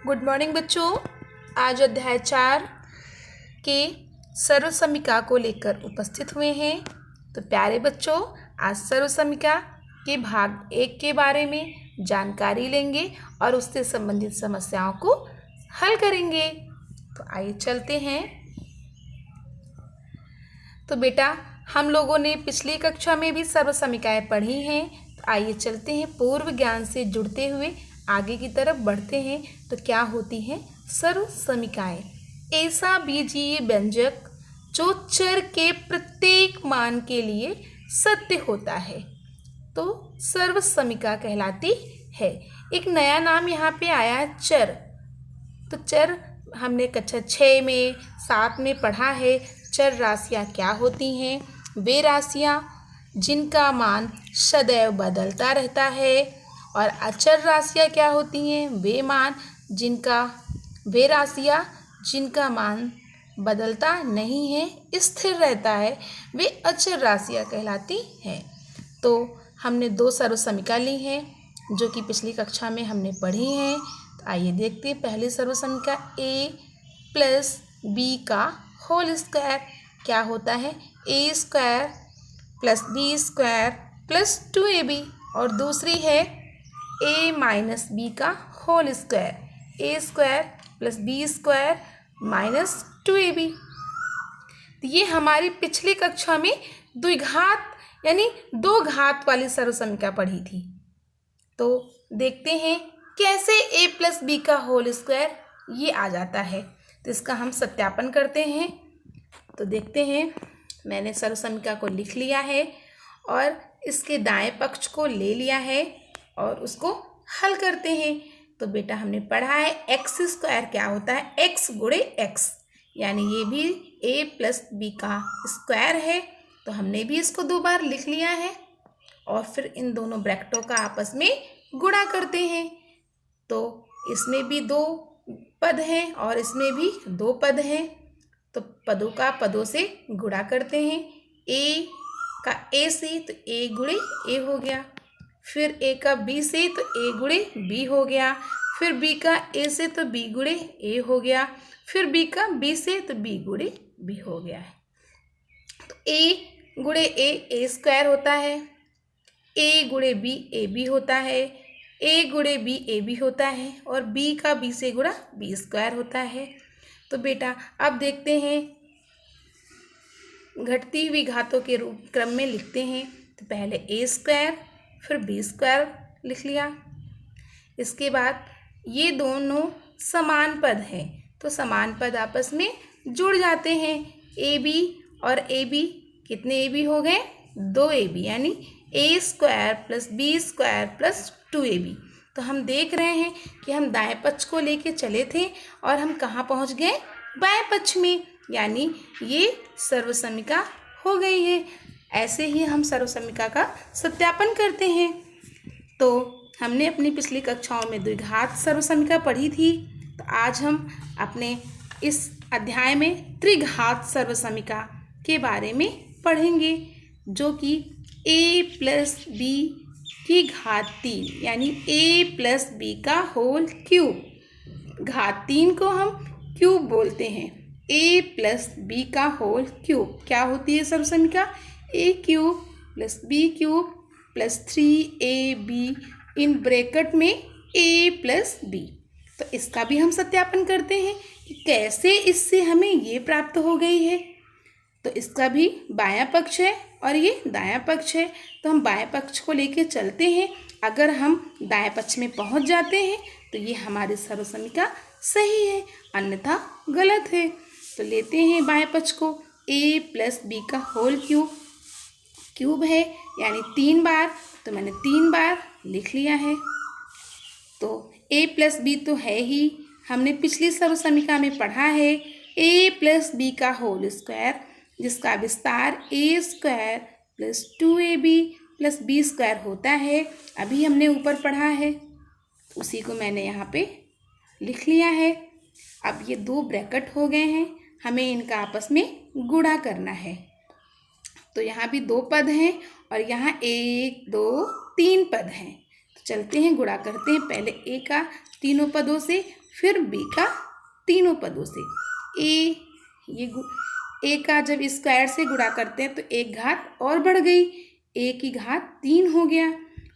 Good morning बच्चों। आज अध्याय 4 के सर्वसमिका को लेकर उपस्थित हुए हैं। तो प्यारे बच्चों, आज सर्वसमिका के भाग 1 के बारे में जानकारी लेंगे और उससे संबंधित समस्याओं को हल करेंगे। तो आइए चलते हैं। तो बेटा, हम लोगों ने पिछली कक्षा में भी सर्वसमिकाएं पढ़ी हैं। तो आइए चलते हैं, पूर्व ज्ञान से जुड़ते हुए आगे की तरफ बढ़ते हैं। तो क्या होती हैं सर्वसमिकाएं? ऐसा बीजीय व्यंजक जो चर के प्रत्येक मान के लिए सत्य होता है तो सर्वसमिका कहलाती है। एक नया नाम यहाँ पे आया है, चर। तो चर हमने कक्षा 6 में 7 में पढ़ा है। चर राशियाँ क्या होती हैं? वे राशियाँ जिनका मान सदैव बदलता रहता है। और अचर राशियाँ क्या होती हैं? वे राशियाँ जिनका मान बदलता नहीं है, स्थिर रहता है, वे अचर राशियाँ कहलाती हैं। तो हमने 2 सर्वसमिका ली हैं जो कि पिछली कक्षा में हमने पढ़ी हैं। तो आइए देखते हैं। पहली सर्वसमिका a प्लस बी का होल स्क्वायर क्या होता है? a square plus b square plus 2ab। और दूसरी है a माइनस बी का whole square, a square plus b square minus 2ab। तो ये हमारी पिछली कक्षा में द्विघात यानी 2 घात वाली सर्वसमिका पढ़ी थी। तो देखते हैं कैसे a प्लस बी का होल स्क्वायर ये आ जाता है। तो इसका हम सत्यापन करते हैं। तो देखते हैं, मैंने सर्वसमिका को लिख लिया है और इसके दाएं पक्ष को ले लिया है और उसको हल करते हैं। तो बेटा, हमने पढ़ा है एक्स स्क्वायर क्या होता है? एक्स गुणे एक्स, यानी ये भी a प्लस बी का स्क्वायर है। तो हमने भी इसको 2 बार लिख लिया है और फिर इन दोनों ब्रैकेटों का आपस में गुणा करते हैं। तो इसमें भी 2 पद हैं और इसमें भी 2 पद हैं। तो पदों का पदों से गुणा करते हैं। a का a से तो a गुणे a हो गया, फिर a का b से तो a गुणे b हो गया, फिर b का a से तो b गुणे a हो गया, फिर b का b से तो b गुणे b हो गया है। तो a गुणे a स्क्वायर होता है, a गुणे b ab होता है, a गुणे b ab होता है और b का b से गुणा b स्क्वायर होता है। तो बेटा, अब देखते हैं, घटती हुई घातों के क्रम में लिखते हैं। तो पहले a स्क्वायर फिर b स्क्वायर लिख लिया। इसके बाद ये दोनों समान पद हैं तो समान पद आपस में जुड़ जाते हैं। ab और ab कितने ab हो गए? 2ab, यानी a square plus b square plus 2ab। तो हम देख रहे हैं कि हम दाएं पक्ष को लेके चले थे और हम कहाँ पहुँच गए? बाएं पक्ष में, यानी ये सर्वसमिका हो गई है। ऐसे ही हम सर्वसमिका का सत्यापन करते हैं। तो हमने अपनी पिछली कक्षाओं में द्विघात सर्वसमिका पढ़ी थी। तो आज हम अपने इस अध्याय में त्रिघात सर्वसमिका के बारे में पढ़ेंगे, जो कि a प्लस बी की घात 3 यानी a प्लस बी का होल क्यूब। घात 3 को हम क्यूब बोलते हैं। a प्लस बी का होल क्यूब क्या होती है सर्वसमिका? a cube plus b cube plus 3ab in bracket में a प्लस b। तो इसका भी हम सत्यापन करते हैं कि कैसे इससे हमें ये प्राप्त हो गई है। तो इसका भी बायां पक्ष है और ये दायां पक्ष है। तो हम बाएं पक्ष को लेके चलते हैं। अगर हम दाएं पक्ष में पहुंच जाते हैं तो ये हमारी सर्वसमिका सही है, अन्यथा गलत है। तो लेते हैं बाएं पक्ष को, a प्लस बी का होल क्यूब है यानी 3 बार। तो मैंने 3 बार लिख लिया है। तो a प्लस बी तो है ही, हमने पिछली सर्वसमिका में पढ़ा है a प्लस बी का होल स्क्वायर, जिसका विस्तार a square plus 2ab plus b square होता है। अभी हमने ऊपर पढ़ा है, उसी को मैंने यहाँ पे लिख लिया है। अब ये 2 ब्रैकेट हो गए हैं, हमें इनका आपस में गुणा करना है। तो यहाँ भी 2 पद हैं और यहाँ 1 2 3 पद हैं। तो चलते हैं, गुणा करते हैं। पहले a का तीनों पदों से, फिर बी का तीनों पदों से। ए का जब स्क्वायर से गुणा करते हैं तो एक घात और बढ़ गई, ए की घात 3 हो गया।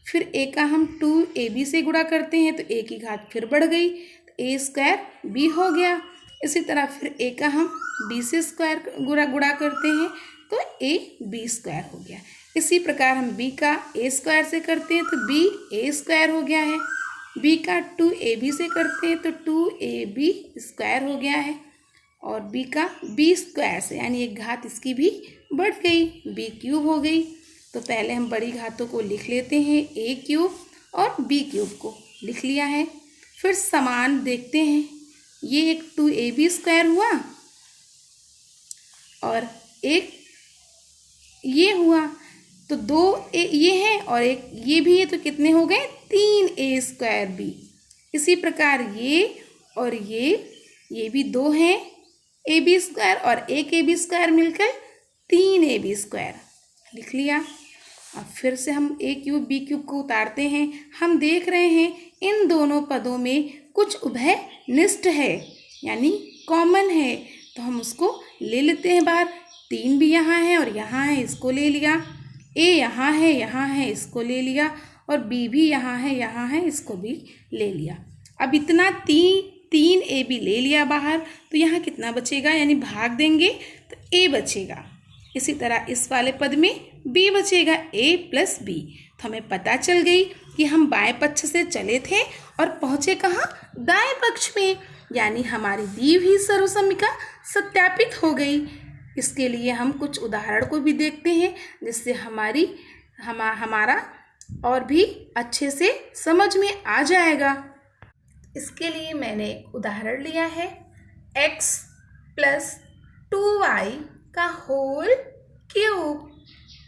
फिर ए का हम 2ab से गुणा करते हैं तो ए की घात फिर बढ़ गई, तो ए स्क्वायर बी हो गया। इसी तरह फिर ए का हम बी से स्क्वायर गुणा करते हैं तो ए बी स्क्वायर हो गया। इसी प्रकार हम बी का ए स्क्वायर से करते हैं तो बी ए स्क्वायर हो गया है। बी का 2ab से करते हैं तो 2ab स्क्वायर हो गया है। और बी का बी स्क्वायर से यानी एक घात इसकी भी बढ़ गई, बी क्यूब हो गई। तो पहले हम बड़ी घातों को लिख लेते हैं, ए क्यूब और बी क्यूब को लिख लिया है। फिर समान देखते हैं, ये एक 2ab स्क्वायर हुआ और एक ये हुआ, तो 2a ये है और एक ये भी है, तो कितने हो गए 3a स्क्वायर बी। इसी प्रकार ये और ये भी 2 हैं ab स्क्वायर और एक ab स्क्वायर मिलकर 3ab स्क्वायर लिख लिया। अब फिर से हम ए क्यूब बी क्यूब को उतारते हैं। हम देख रहे हैं इन दोनों पदों में कुछ उभय निष्ठ है यानी कॉमन है, तो हम उसको ले लेते हैं बाहर। 3 भी यहाँ है और यहाँ है, इसको ले लिया। ए यहाँ है, इसको ले लिया। और बी भी यहाँ है, इसको भी ले लिया। अब इतना 3ab ले लिया बाहर, तो यहाँ कितना बचेगा, यानी भाग देंगे तो a बचेगा। इसी तरह इस वाले पद में b बचेगा, a प्लस b। तो हमें पता चल गई कि हम बाएं पक्ष से चले थे और पहुँचे कहाँ, दाएं पक्ष में, यानी हमारी दी हुई सर्वसमीका सत्यापित हो गई। इसके लिए हम कुछ उदाहरण को भी देखते हैं जिससे हमारा और भी अच्छे से समझ में आ जाएगा। इसके लिए मैंने एक उदाहरण लिया है, x प्लस 2y का होल क्यूब।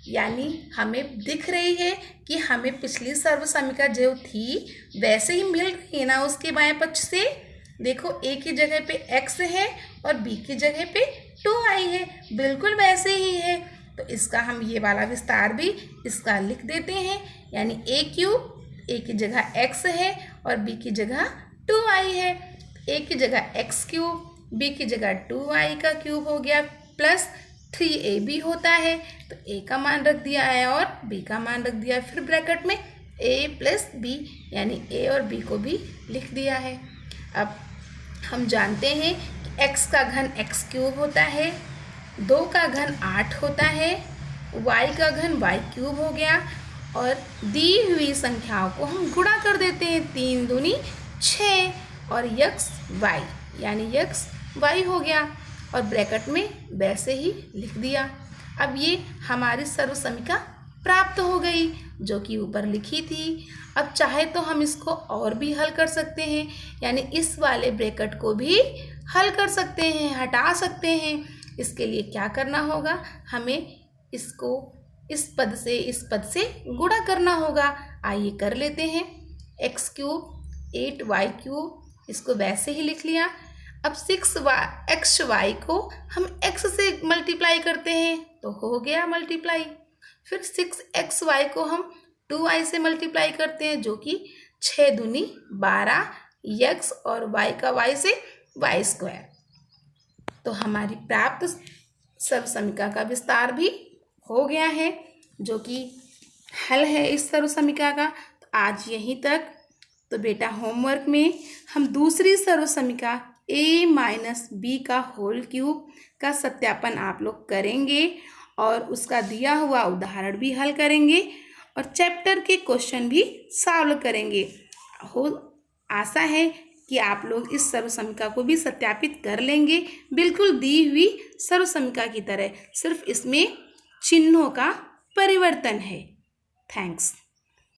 यानी हमें दिख रही है कि हमें पिछली सर्वसमीका जो थी वैसे ही मिल रही है ना उसके बाएं पक्ष से। देखो a की जगह पे x है और b की जगह पे 2y है, बिल्कुल वैसे ही है। तो इसका हम ये वाला विस्तार भी इसका लिख देते हैं, यानी a क्यूब, a की जगह x है और b की जगह 2y है। a की जगह x क्यूब, b की जगह 2y का क्यूब हो गया, प्लस 3ab होता है। तो a का मान रख दिया है और b का मान रख दिया है, फिर ब्रैकेट में a प्लस b, यानी a और b को भी लिख दिया है। अब हम जानते हैं कि x का घन x क्यूब होता है, 2 का घन 8 होता है, y का घन y क्यूब हो गया। और दी हुई संख्याओं को हम गुणा कर देते हैं, 3 दूनी 6 और x y यानी x y हो गया और ब्रैकेट में वैसे ही लिख दिया। अब ये हमारी सर्वसमीका प्राप्त हो गई जो कि ऊपर लिखी थी। अब चाहे तो हम इसको और भी हल कर सकते हैं, यानी इस वाले ब्रैकेट को भी हल कर सकते हैं, हटा सकते हैं। इसके लिए क्या करना होगा, हमें इसको इस पद से गुणा करना होगा। आइए कर लेते हैं, x क्यूब 8y क्यूब, इसको वैसे ही लिख लिया। अब 6xy को हम x से मल्टीप्लाई करते हैं तो हो गया मल्टीप्लाई। फिर 6xy को हम 2y से मल्टीप्लाई करते हैं जो कि 6 दूनी 12, x और y का y से y स्क्वायर। तो हमारी प्राप्त सर्वसमीका का विस्तार भी हो गया है जो कि हल है इस सर्वसमीका का। तो आज यहीं तक। तो बेटा होमवर्क में हम दूसरी सर्वसमीका a माइनस बी का होल क्यूब का सत्यापन आप लोग करेंगे और उसका दिया हुआ उदाहरण भी हल करेंगे और चैप्टर के क्वेश्चन भी सॉल्व करेंगे। आशा है कि आप लोग इस सर्वसमीका को भी सत्यापित कर लेंगे, बिल्कुल दी हुई सर्वसमीका की तरह, सिर्फ इसमें चिन्हों का परिवर्तन है। थैंक्स।